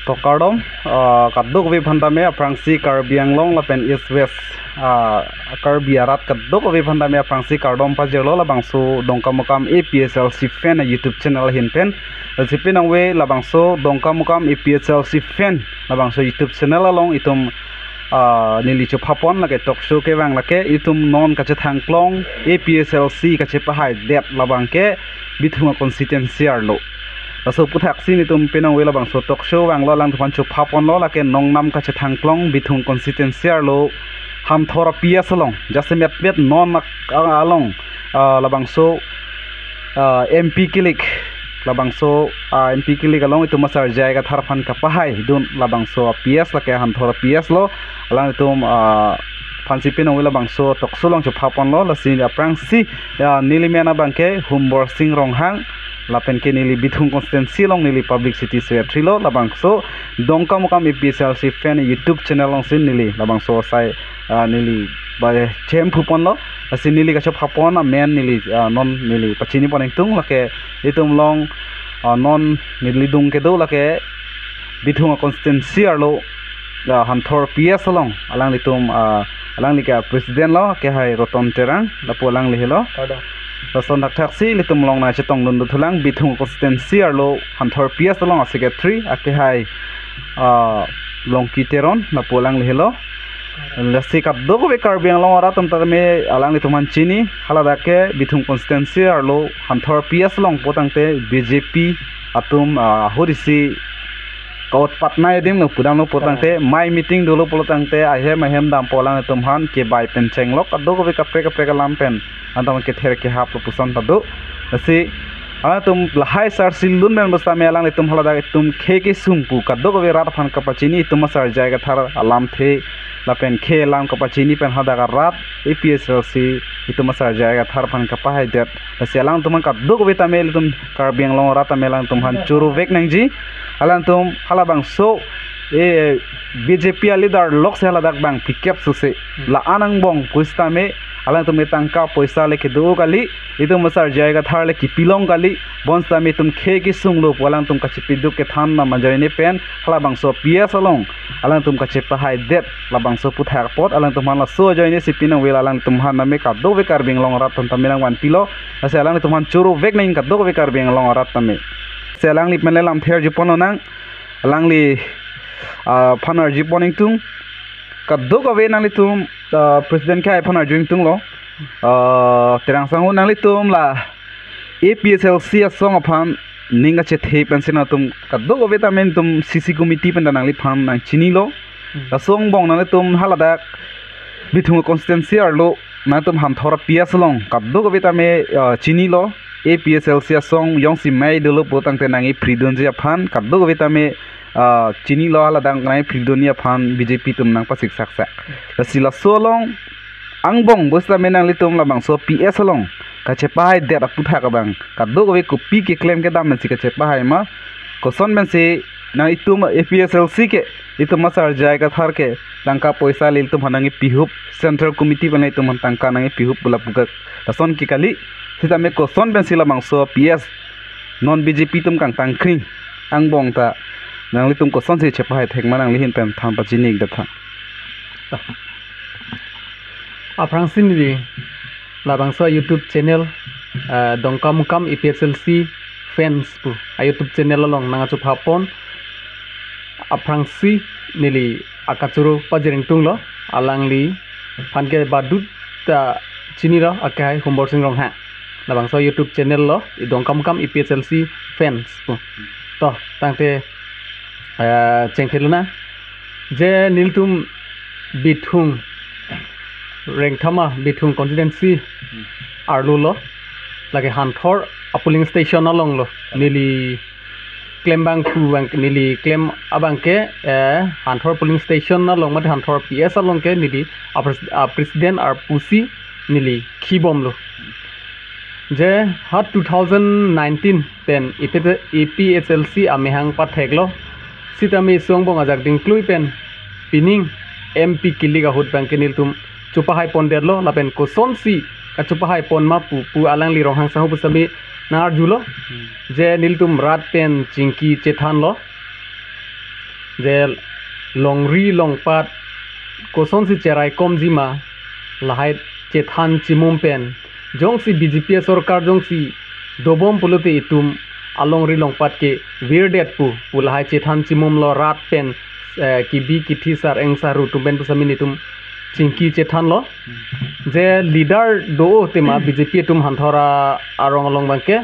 to kardom kaduk vi phanda me aprangsi karbiang long la pen east west karbiarat kaduk vi phanda me aprangsi kardom pa jelo la bangso dongka mukam APSLC fan YouTube channel hin pen sipin ang we la bangso dongka mukam APSLC fan la bangso YouTube channel along itum nili chu phapon la ke talk show ke wang la ke itum non ka che thang klong APSLC ka che pa hai det la bang ke bithunga constituency arlo so puthak sin itum pinang wela bang so talk show wang lo lang thon chu phapon lo la ke nongnam ka che thang klong bithung constituency arlo ham thora ps along jasemet met non along la bang so MP kilik labang so MP kilik along itu masar jaya ka tharphan ka pahai dun labang so PS la ke han thora PS lo alang itu fansi pin ong labang so tok sulong chu phapon lo la sin aprang si nili mena bangke humbor sing rong hang lapen ke nili bithung constituency long nili public city secretary lo labang so dongka mukam APSLC fan YouTube channel long sin nili labang so sai nili ba chem phupon lo asin nili ka chop hapon men nili non nili pachini poneng tung lake itum long non nili dung ke do lake bithunga constituency arlo hanthor PS long alang litum alang lika president lo ke hai roton terang lapo alang lihelo son dak taxi litum long na chetong lun thulang bithunga constituency arlo hanthor PS long secretary ake hai long kiteron lapo alang lihelo lasi kap dogo be karbiang long ora tam tarme alang lituman chini halada ke bithung constituency arlo hanthor PS long potangte BJP atum horisi kaut patna edim no pudang no potangte mai meeting dulu potangte ahem ahem dam polang tum han ke bai pencheng lok dogo be kapre lampen antam ke ther ke hap pusan tadu lasi ala tum lahai sar silun men basta me alang litum halada tum ke sumpu kadogo be rat phan kapachini tum sar jaiga thar alam the lapen ke lam kapachini pen hada rat APSLC itu masar jaya thar pan kapahai det selang tuman kaduk vitamel tum karbiang long rata melang tum han churu vek nangji alang tum halabang so BJP leader lok se haladak bang pikap suse la anang bong puistame alang tum tangka poisa le ke do kali itu masar jaya thar le ki pilong kali bons tame tum ke sunglo walang tum kachipidu ke than na manjani pen halabang so PS along alang tum kachepa hai det labang so puthak pot alang tum la so joine sipinang wel alang tum han na me ka do ve karbing long rat tum tamirang wan pilo ase alang tum han churu vek nain ka do ve karbing long rat tame se alang li pen lam ther jipon nang alang li phanar jiponing tung ka do ka ve nang li tum president kai phanar joing tung lo terang sang nang li tum la APSLC song aphan ninga che the pensina tum kaddo go vitamin tum CC committee pen nang li pham nang chini lo la song bong nang tum halada bithung constituency arlo na tum ham thora PS long kaddo go vitamin chini lo APSLC song yong si mai de lo potang te nang i freedom je phan kaddo go vitamin chini lo halada ngai freedom ya phan BJP tum nang pasik saksa la sila so long angbong bosta menang li tum la bang so PS long kacepai det aputha ka bang kaddo go ko pi ke claim ke dam men si kacepai ma ko son men si na itum APSLC ke itu masar jaya thar ke tangka poisa lil tum hanangi pihup central committee banai tum tangka nangi pihup bula puka son ki kali sita me ko son ben sila bang so PS non BJP tum kang tangkhring ang bong ta nang li tum ko son si cepai thek manang li hin pen tham pa jinik da tha aprang sin di labang so YouTube channel dongka mukam APSLC fans pu YouTube channel long nanga chu phapon aprang si nili akachuru pajering tung lo alang li phanke badut ta chini ro akai humbor sing rong ha labang so YouTube channel lo dongka mukam APSLC fans pu to tangte chengtheluna je niltum bithung rengthama bithung constituency arlo lo lage hanthor polling station along lo nili claim bang khu bang nili claim abangke hanthor polling station along mat hanthor PS along ke nili president ar pusi nili khibom lo je hat 2019 pen APSLC amehang pathek lo sitami songbong ajak ding klui pen pining MP kiliga hut bang ke nil tum chupahai pon derlo lapen ko sonsi ka chupahai pon ma pu alang li rohang sahu pusami nar julo je niltum rat pen chingki chethan lo je longri longpat koson si cherai kom jima lahai chethan chimum pen jong si BJP sarkar jong si dobom puluti itum alongri longpat ke wirdet pu ulahai chethan chimum lo rat pen ki bi ki thisar engsaru tumben pusami tum chingki chethan lo je leader do tema BJP tum hanthora arong along bangke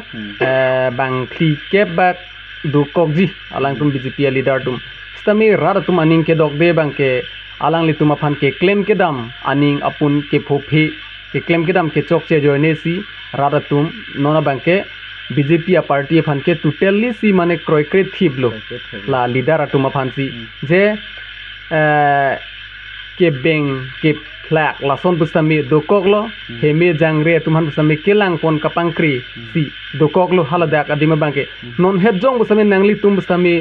bang kli ke bak du kokji alang tum BJP leader tum stami rar tum aning ke dok de bangke alang li tum aphan ke claim ke dam aning apun ke phophi ke claim ke dam ke chok che joine si rar tum nona bangke BJP a party aphan ke totally si mane kroy kre thiblo la leader atum aphan si je ke beng ke flak lason busami dokoklo heme jangre tuman busami kelang pon kapangkri si dokoklo halada kadima bangke non hejong busami nangli tum busami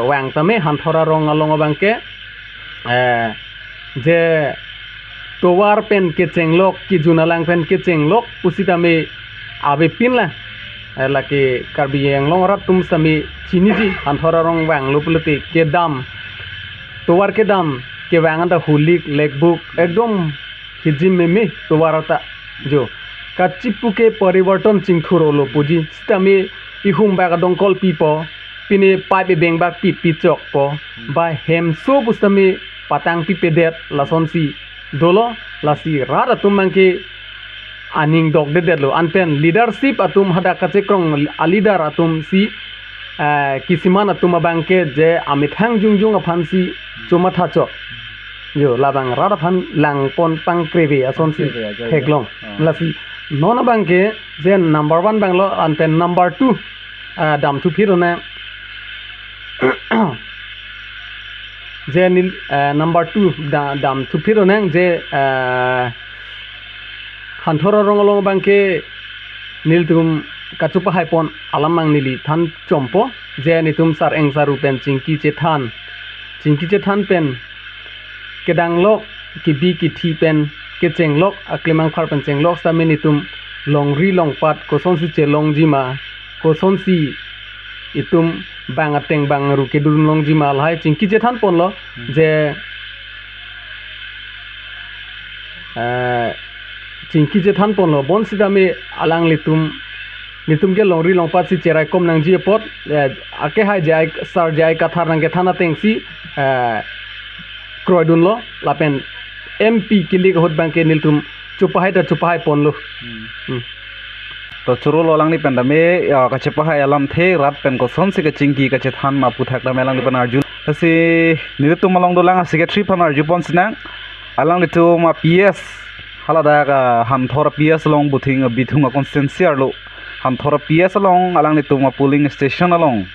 wang tame hanthora rong along bangke je towar pen ke chenglok ki junalang pen ke chenglok usitame abe pinla la ke karbi yanglong rat tum sami chiniji hanthora rong wang lopulati ke dam towar ke dam ke wangan ta hulik lekbook ekdom hijim meme towarata jo kachipu ke paribarton chingthuro lo puji stami ihum ba ka dongkol pipo pini pipe beng ba pi chok po ba hem so bustami patang pi pedet lason si dolo lasi rara tumangke aning dog de lo anpen leadership atum hada kachekrong alidar atum si kisiman atum bangke je amithang jungjung aphansi chuma thacho yo labang rara phan lang pon pang kreve ason si heklong lasi nona bangke je number 1 banglo anpen number 2 dam tu phirona je nil number 2 dam tu phirona je hanthora rongolong bangke niltum kachupa haipon alamang nili than chompo je nitum sar engsaru pen chingki chethan pen kedang lok ki bi ki thi pen ke chenglok aklimang phar pen chenglok sami nitum longri longpat koson si chelong jima koson si itum bangateng bangaru ke durun long jima lai chingki chethan pon lo je chingki chethan pon lo bon sidame alang litum ke longri longpat si cherai kom nang ji pot ake hai jai sar jai kathar nang ke thana tengsi kroidun lo lapen MP kilik hot bangke niltum chupai pon lo to churu lo lang ni pendame ka chepahai alam the rat pen ko son se ka chingki ka chethan ma puthak da melang ni pan arjun asi nilitum malong do lang secretary pan arjun pon sinang alang litum ma PS halada ka hanthor PS long buthing bithung constituency arlo hanthor PS long alang litum ma polling station along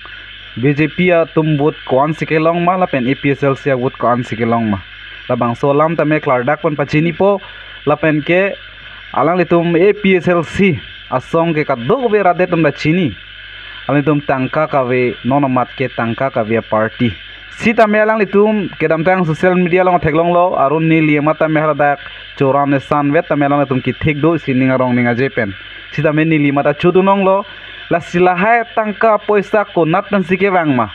BJP tum but kon sikelong ma la pen APSL sia but kon sikelong ma labang solam tame klardak pon pachini po la pen ke alang litum APSLC asong ke kaddo be rade tum da chini alang tum tangka ka ve nonomat ke tangka ka ve party sita me alang litum kedam tang social media long theklong lo arun ni liema ta me haradak choram ne san vet ta me alang tum ki thek do sininga rong ninga jepen sita me ni lima ta chudunong lo la silahai tangka poisa ko nat nan sike wangma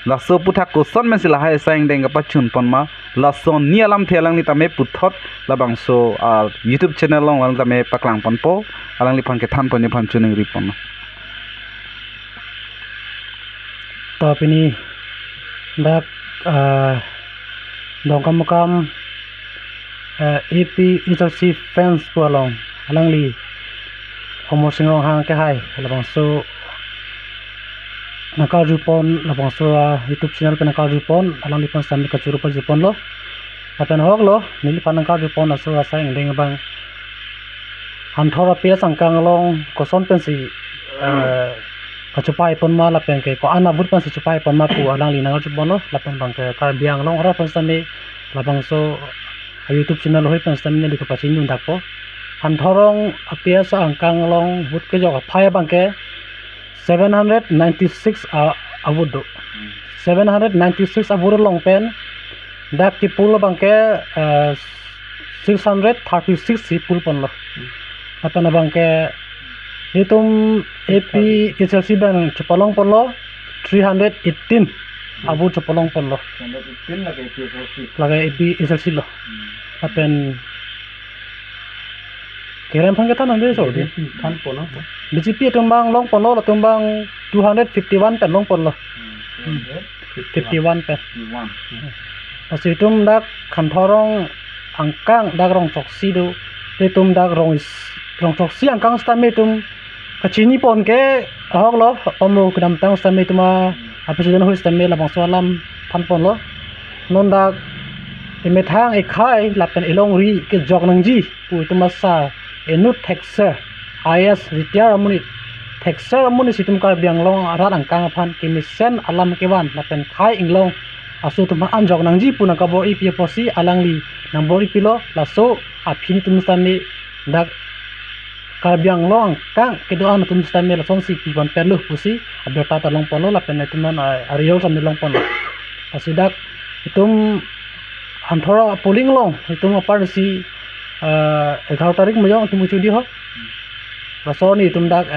la so puthak ko son men silahai saing deng pa chun pon ma la son ni alam thelang ni tame puthot la bangso YouTube channel long lang tame paklang pon po alang li phan ke than pon ni phan chuning ri pon to pini dak dongkam AP HLC fans po along alang li homo singong hang ke hai labang so nakal rupon labang so YouTube channel pe nakal rupon alang lipon sami ka churu pa jipon lo apen hok lo nili pan nakal rupon aso asa ngdeng bang hanthora pe sangkang long koson pen si kachupai pon ma lapen ke ko ana but pan si chupai pon ma pu alang li nakal rupon lo lapen bang ke kar biang long ora pan sami labang so YouTube channel hoi pan sami ni ka pachin yun dak po hanthorong apia sa angkang long but ke jok phaya bangke 796 avudo 796 avur long pen dak ki pul bangke 636 si pul pon lo apana bangke hitum AP HLC bang chupalong pon lo 318 abu cepolong pon lo pin lagi PSLC lagi ibi SLC lo lapen keren pang kita nanti so di than po no BGP tumbang long pon lo tumbang 251 pen long pon lo 51 pen pas itu dak kantorong angkang dak rong choksi do tum dak rong choksi angkang stame tum kacini pon ke ahok lo pamro kedam tang stame tuma presiden ho stame la bangso alam pan pon lo non dak imethang e khai lapen elong ri ke jok nangji pu tuma sa enut texer is retire amuni texer amuni situm kar biang long arat angkang pan kimisen alam kewan lapen khai inglong asu tuma anjok nangji pu na kabor ipi posi alangli nambor ipilo laso apini tum stame dak karbiang long kang kedoan tum stame la sonsi piban perlu pusi aberta ta long polo la pen tuman ariol sam long polo asidak itum anthora polling long itum apar si 11 tarik mo tum chudi ho rasoni itum dak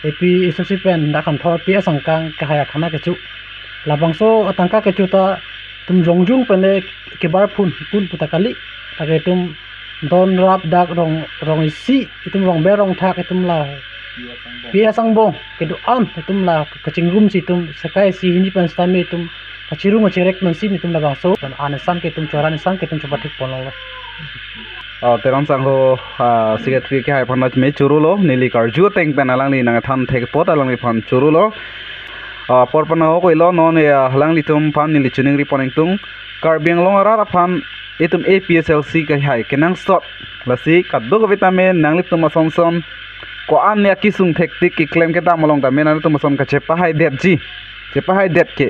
ap SLC pen dak anthora ps angkang kahaya khana kechu labangso atangka kechu ta tum jongjung pen kebar pun putakali age tum don rap dak rong isi itum rong berong thak itum la pia sangbong kedu an itum la kacingrum si tum sakai si hini pan stame itum kaciru ngacerek man si itum la bangso dan anesan ke tum choran san ke tum coba tik pon lo terang sang ho secretary ke hai phanat me churulo nili karju teng penalang ni nang than thek pot alang ni phan churulo porpana ho koilo non halang li tum phan nili chuning ri poneng tung karbiang long ara phan itum APSLC ka hai kenang sot lasi kaddo vitamin nangli tum sonson ko an ya kisung thektik ki claim ke tamolong ta menan tum son ka chepa hai det ke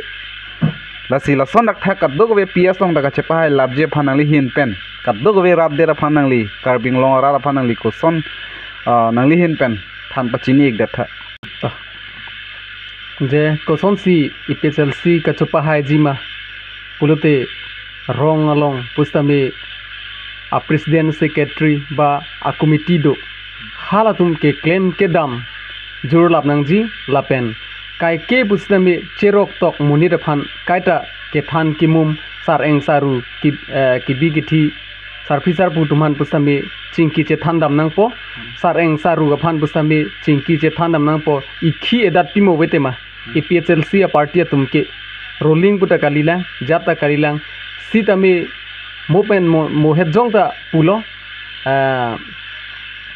lasi la sonak tha kaddo ve PS long ta ka chepa hai labje phanangli hin pen kaddo ve rap de ra phanangli karbiang long ara phanangli ko son nangli hin pen than pachini ek det tha je koson si IPSLC ka chupa hai jima pulute rong along pustami a president secretary ba a committee do halatum ke claim ke dam jur lap nangji lapen kai ke pustami cherok tok munir phan kaita ke than kimum sar eng saru ki bigiti sarfisar putuman pustami chingki che thandam nangpo sar eng saru ga phan pustami chingki che thandam nangpo ikhi edat timo wetema IPSLC a party tumke rolling puta kalila jata kalilang sitami mopen mohet jongta pulo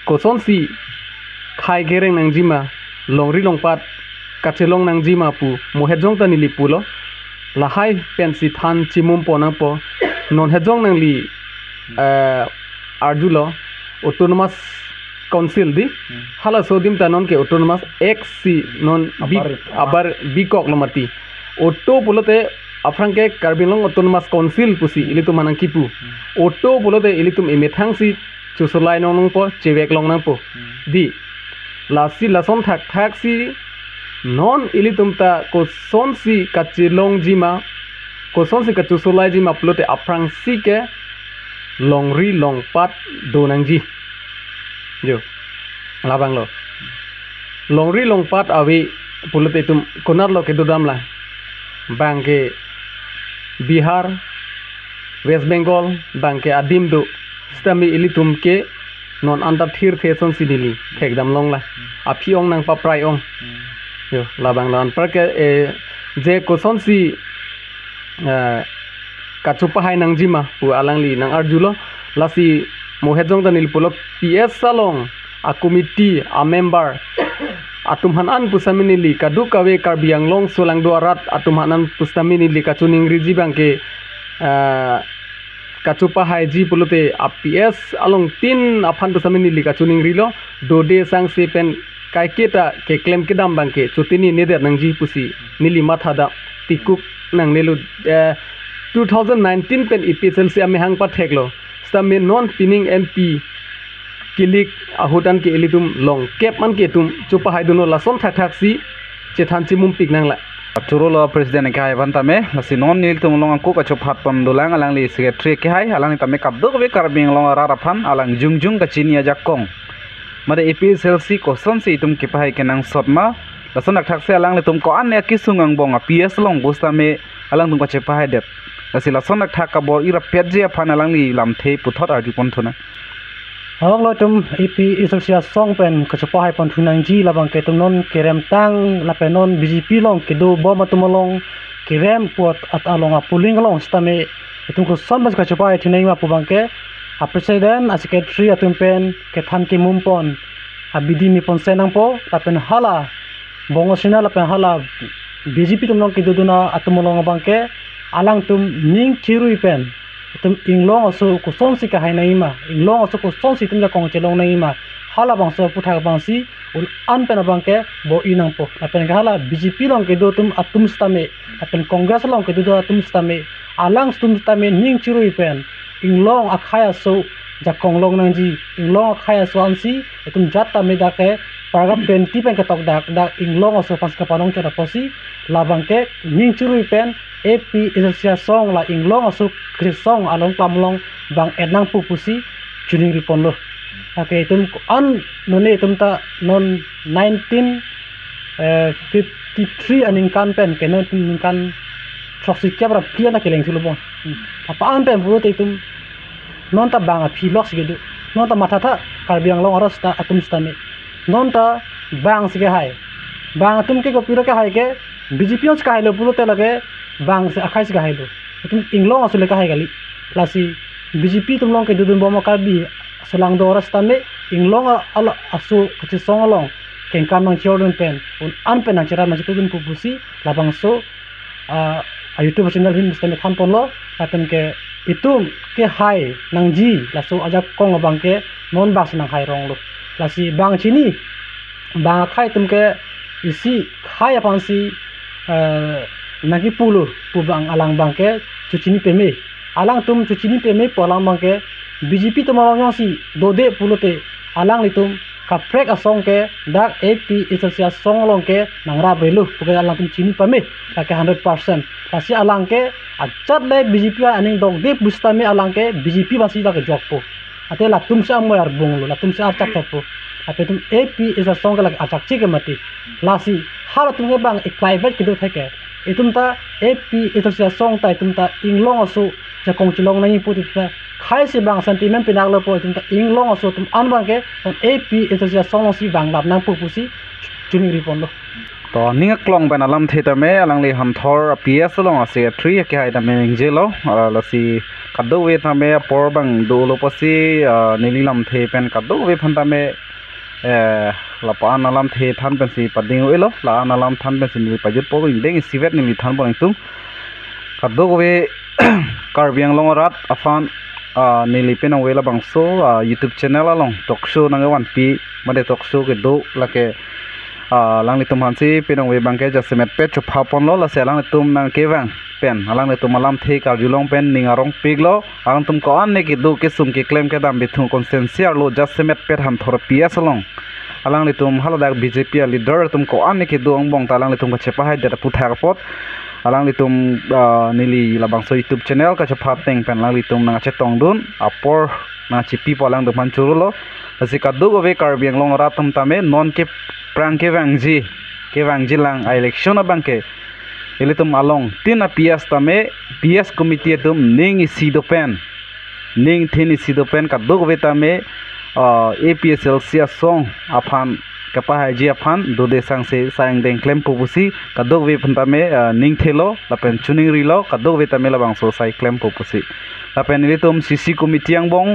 koson si khai gereng nangjima longri longpat kachelong nangjima pu mohet jongta nili pulo lahai pensi than chimum ponang po non hejong nangli arjulo autonomous council di hala sodim tanon ke autonomous xc non abar bikok lomati auto pulote afrangke karbilong autonomous council pusi ilitum manang kipu auto pulote ilitum imethang si chusulai nong po chewek long nang po di lasi lason thak si non ilitum ta ko son si kachilong jima ko son si kachusulai jima pulote afrang si ke longri longpat donang ji jo labang lo longri longpat awi pulote tum konar lo ke dodam la bangke Bihar West Bengal bangke adim do stami ilitum ke non anda thir theson sidili thekdam long la aphiong nang pa prai ong yo labang lan par ke je koson si kachupa hai nang jima pu alangli nang arjulo lasi mohejong tanil pulok PS salong a committee a member atumhanan pusaminili kadu kawe karbiang long solang duarat atumhanan pusaminili kachuning riji bangke kachupa haiji pulute APS along tin aphan pusaminili kachuning rilo dode sang sepen kaiketa ke claim kedam bangke chutini neder nangji pusi nili mathada tikuk nang nelu 2019 pen IPSLC ame hang pa theklo stame non pinning MP kilik ahutan ke elitum long cap man ke tum chupa haiduno lason thak si chethan chimum pik nang la churulo president ke hai bantame lasi non nil tum long ko ka chuphat pam dolang alang li secretary ke hai alang tame kabdo ke karbing long ara phan alang jungjung ka chinia jakong made IPSLC ko son si tum ke pai ke nang sotma lason nak thakse alang le tum ko an ne kisungang bong a PS long bustame alang tum ko chepa hai det lasi lason nak thak ka bor ira petje phan alang li lam the puthot ar ju pon thuna Awak lo tum EP Isolsia song pen kecopa hai pon thunang ji labang ke tum non kerem tang lapen non BGP long ke do bom atum long kerem puat at along a puling long stame itum ko son bas kecopa hai thunang ma pubang ke a president a secretary atum pen ke than ke mumpon a bidi mi pon senang po lapen hala bongosina lapen hala BGP tum long ke do duna atum long bang ke alang tum ning chirui pen tum inglong aso ko sonsi ka hainai ma inglong aso ko sonsi tum ja kong chelong nai ma hala bangso putha bangsi ul an pen bangke bo inang po apen hala BJP long ke do tum atum stame apen congress long ke do atum stame alang tum stame ning chirui pen inglong akhaya so ja kong long nang ji inglong akhaya so ansi tum jatta me da ke paragraph 20 pen ka tok da inglong aso pas ka panong chara posi labangke ning chirui pen AP Isolsia song la inglong asu krisong along pamlong bang enang pupusi juning ripon lo. Okay, itum an none itum ta non 1953 aning kan pen kenon kan troksi kebra pia na keleng tulo bon. Apa an pen buru itum non ta bang a pilox gitu. Non ta matata karbiang long aras ta atum stame. Non ta bang sige hai. Bang atum ke ko piro ke hai ke BJP os ka hai lo buru te lage bang se akhai se hailo tum inglong asule ka haigali lasi BJP tum long ke dudun bomo karbi selang do rasta me inglong ala asu kchi songalong ken kan nang chordun pen un an pen nang chira ma chitudun pupusi labang so a YouTube channel hin stame tham pon lo atem ke itum ke hai nang ji laso aja kong bang ke non bas nang hai rong lo lasi bang chini bang khai tum ke isi khai apansi nagi pulu pubang alang bangke cucini peme alang tum cucini peme polang bangke BJP tumalong yang si dode pulu te alang litum kaprek asong ke dak AP Isolsia song long ke nangra belu pukai alang tum cini peme lake 100% pasti alang ke achat le BJP aning dog de bustame alang ke BJP basi dak jokpo ate la tum sa moyar bonglo la tum sa acak topo ape tum AP Isolsia song ke lake acak chike mati lasi hal tum ke bang private kido theke itum ta AP Isolsia song ta itum ta inglong asu ja kong chilong nai pu ta khai se bang sentiment pinak lo po itum ta inglong asu tum an bang ke AP Isolsia song si bang lap nang pu si chuning ripon lo to ninga klong ban alam theater me alang le han thor PS long ase 3 ke hai da me jelo la si kaddo we tha me por bang do lo pasi nilam the pen kaddo we phanta me la pa nalam the than pen si pading elo la nalam than pen si ni pajut po ing deng sivet ni than bon tung kaddo we karbiang long rat afan nili pen we la bangso YouTube channel along talk show nang wan pi made talk show ke do la ke lang ni tum han si pen we bangke jasmet pe chop ha pon lo la se lang tum nang ke wang pen alang ni tum alam the kar julong pen ning arong piglo alang tum ko an ne ki do ke sum ke claim ke dam bithu consensial lo jasmet pe han thor PS long alang litum haladak BJP leader tum ko an ke do bong talang litum ka chepa hai data puthak pot alang litum nili labang so YouTube channel ka chepa teng pen lang litum na chetong dun apor na chipi polang duman churulo asika du go ve karbiang long ratum tame non ke prang ke wangji lang election abangke ilitum along tina PS tame PS committee tum ning isido pen ning thini sido pen ka du go ve tame APSLC song aphan kapa haji aphan do de sang se sang deng claim pupusi kadok we phantame ning thelo lapen chuning rilo kadok we tamela bang so sai claim pupusi lapen litum CC committee ang bong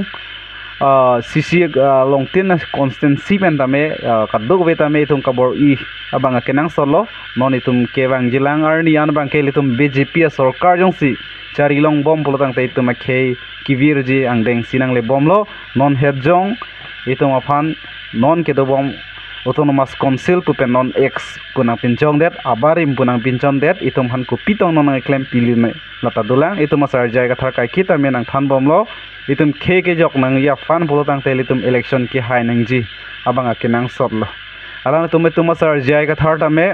CC longtin constancy pen tame kadok we tame tum kabor I abang kenang solo non itum kewang jilang arni an bang ke litum BJP sarkar jongsi chari long bom polotang te itum ke kivir ji ang deng sinang le bom lo non head jong itum aphan non ke do bom autonomous council pupen non ex kunang pinchong det abarim punang pinchong det itum han ku pitong non claim pilin lata dulang itum asar jaiga thar kai kita menang than bom lo itum ke jok nang ya fan polotang te itum election ki hai nang ji abanga kenang sot lo alang itum asar jaiga thar ta me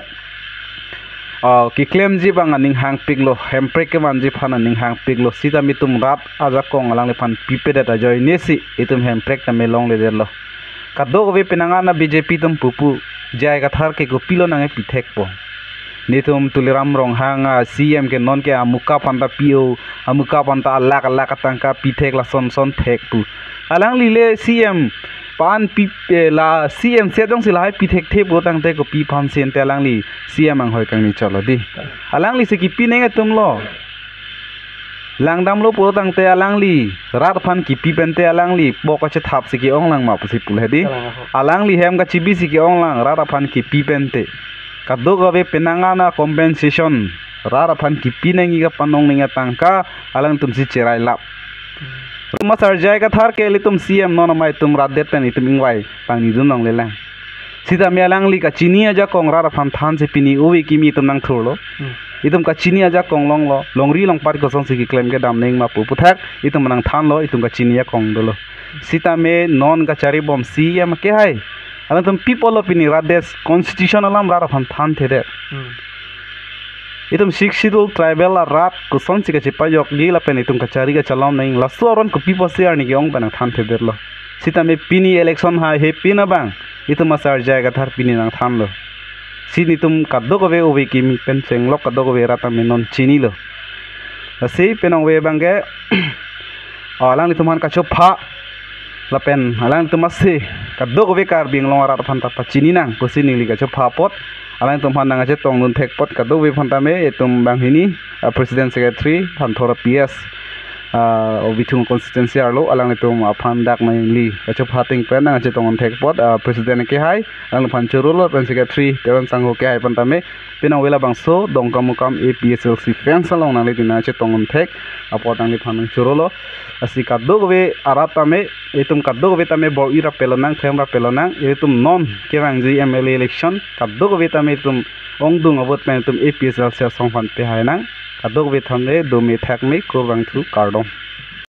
ki claim ji bang aning hang piglo hemprek ke man ji phana ning hang piglo sita mitum rat aja kong alang le phan pipe data joy nesi itum hemprek ta me long le derlo kadok we penanga na BJP tum pupu jaya thar ke ko pilo nangai pitek po nitum tuliram rong hanga CM ke non ke amuka panta pio amuka panta alak tangka pitek la son thek pu alang lile CM pan pi la CM se dong sila hai pitek the bo tang te ko pi phan sen te alang li CM ang hoi kang ni cholo di alang li se ki pi nenge tum lo langdam lo po tang te alang li rat phan ki pi pen te alang li bo ka che thap se ki ong lang ma pu si pul he di alang li hem ka chi bi si ki ong lang rat phan ki pi pen te kaddo ga be penangana compensation rat phan ki pi nengi ga panong ninga tangka alang tum si cherai lap masar jaya thar ke li tum CM non mai tum rat det pen itum ingwai pang ni dun nong le lang sita me alang li ka chini aja kong rat phan than se pini uwi ki mi tum nang thur lo itum ka chini aja kong long lo longri long par ko song se ki claim ke dam ning ma pu puthak itum nang than lo itum ka chini ya kong do lo sita me non ka chari bom CM ke hai alang tum people of pini rat des constitutional lam rat phan than the de itum shikshidul tribal rat ko son sika chipa yok gi la pen itum kachari ga chalam naing la soron ko pipo se arni gi ong banang than theder lo sita me pini election ha he pina bang itum asar jaya thar pini nang than lo sini tum kaddo ko be obe ki mi pen seng lok kaddo ko be rata me non chini lo la sei penong we bang ge alang ni tuman ka chopha la pen alang tum ase kaddo ko be kar bing long rat phan ta pa chini nang ko sini li ka chopha pot alang tum han nang che tong nun thek pot kaddo we phanta me etum bang hini president secretary than thora PS obitung constituency arlo alang tum aphan dak mai li ka chop hating pen nang che tong nun thek pot president ke hai alang phan churulo pen secretary tewan sang ho ke hai phanta me pinang wela bang so dongkam mukam APSLC fans along nang le dina che tong nun thek apot ang li phan churulo asi kaddo we arata me etum kaddo we tame bo ira pelonang khemra pelonang etum non ke bang ji MLA election kaddo we tame tum ongdung abot pen tum APSL se song phan pe hai nang kaddo we thamle do me thak me ko bang thu kardom